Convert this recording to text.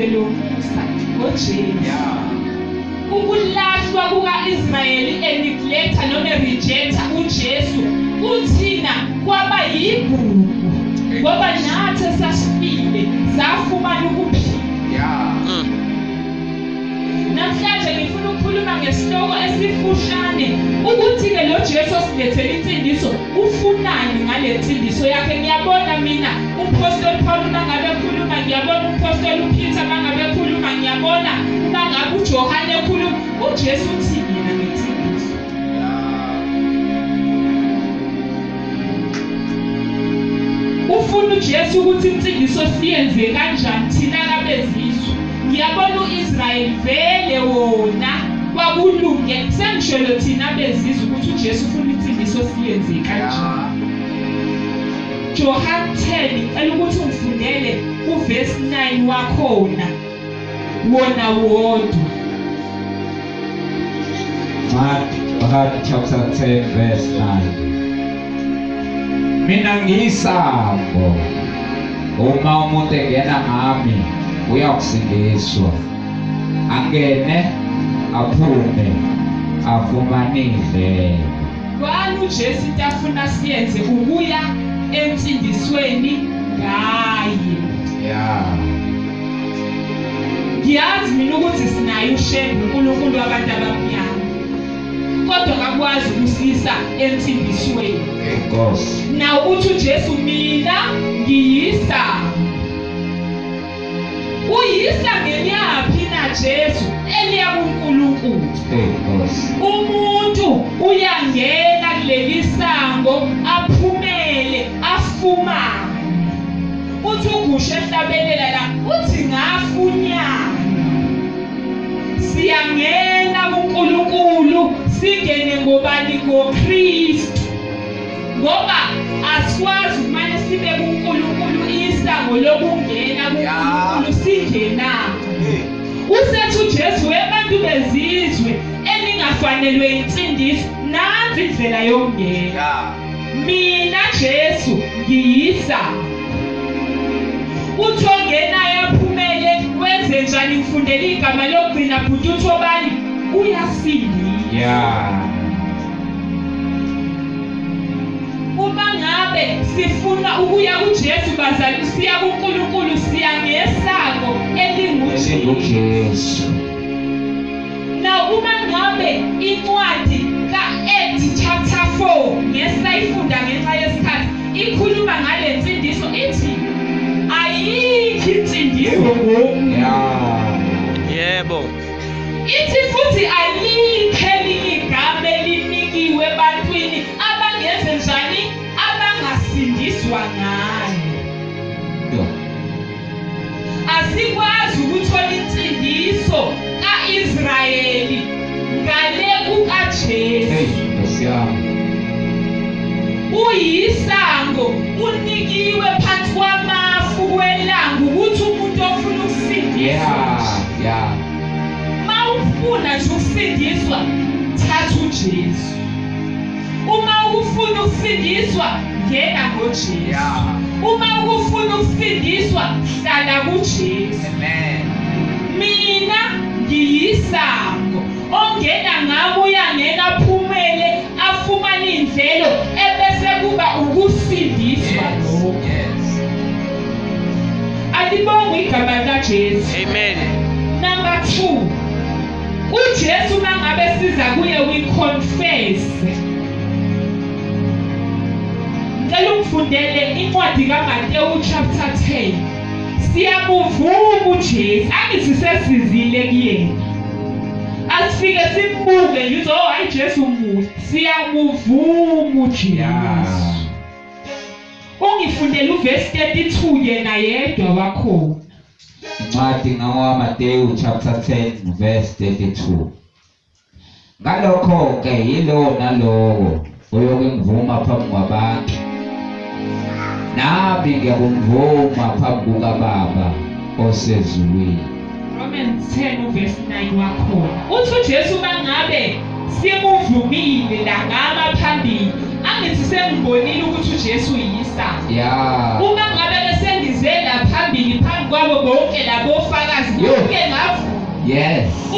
izwe lomusa ngoJesu. Ukulahlwa kuka-Israyeli eniglecta noma rejecta uJesu kuthina kwaba yigugu ngoba nathi sasifile safumana ukuphila. Namhlanje ngifuna ukukhuluma ngesihloko esifushane ukuthi-ke lo Jesu osilethele insindiso ufunani ngale nsindiso yakhe. Ngiyabona mina umpostoli Paul mangabe ekhuluma, ngiyabona umpostoli uPeter mangabe ekhuluma, ngiyabona mangabe uJohane ekhuluma. uJesu uthini yena ngensindiso? Ufuna uJesu ukuthi insindiso siyenze kanjani thina kabezizwe. Ngiyabona uIsrael vele wona kwakulunge, sengisholo thina bezizwe ukuthi uJesu ufuna insindiso siyenze kanjani. John 10 ngicela ukuthi ungifundele uverse 9 wakhona wona wodwa. John chapter 10 verse 9. Mina ngiyisango, uma umuntu engena ngami uyakusindiswa, angene aphume afumane indlela. Kwani uJesu into afuna siyenze ukuya emsindisweni ngaye. Ngiyazi mina ukuthi sinayo ushembe uNkulunkulu wabantu abamnyama, kodwa akakwazi ukusisa emsindisweni. Na uthi uJesu mina ngiyisa. Uyisa ngenyaphi na Jesu? Eliya kuNkulunkulu. Umuntu uyangena kuleli sango aphumele afumane. Uthi ugushe ehlabelela la uthi ngafunyana. Siyangena kuNkulunkulu singene ngobani? ngoKristu. Ngoba asikwazi kumane sibe kuNkulunkulu isango lokungena kuNkulunkulu singena. Usethi uJesu abantu bezizwe eningafanelwe insindiso nansi indlela yokungena. Mina Jesu ngiyisa. Uthi ongena yaphumele wenze njani? Ngifundele igama lokugcina futhi uthi obani? Uyasindisa. Uma ngabe sifuna ukuya kuJesu bazali, siya kuNkulunkulu, siya ngesango elinguJesu. Na uma ngabe incwadi ka-Acts chapter 4 ngesayifunda ngenxa yesikhathi ikhuluma ngale nsindiso ithi ayikho insindiso. Yebo. Ithi futhi alikho elinye igama elinikiwe ebantwini abangenze njani? Abangasindiswa ngayo. Asikwazi ukuthola insindiso ka-Israyeli ngale kukaJesu. Uyisango unikiwe phansi kwamafu kwelanga ukuthi umuntu ofuna ukusindiswa. Ufuna nje ukusindiswa, thatha uJesu. Uma ukufuna ukusindiswa, ngena ngoJesu. Uma ukufuna ukusindiswa, hlala kuJesu. Mina ngiyisango, ongena ngami uyangena aphumele afumane indlelo ebese kuba ukusindiswa lokho. Alibonga igama likaJesu. Amen. Number 2. uJesu mangabe siza kuye we-confess. Ngicela ungifundele incwadi kaMateyu chapter 10. Siyamuvuma uJesu, angithi sesizile kuyena. Asifike simbuke nje hayi Jesu muhle. Siyamuvuma uJesu. Ungifundele uverse 32 yena yedwa wakhona. Incwadi kaMateyu chapter 10 verse 32. Ngalokho-ke yilo nalowo oyokungivuma phambi kwabantu, nami ngiyakungivuma phambi kukaBaba osezulwini. Romans 10 verse 9 wakhona. Uthi uJesu mangabe simuvumile la ngama phambili, angithi sengibonile ukuthi uJesu uyisa. Uma ngabe besengizela phambili phambi kwabo bonke labo ofakazi Yes.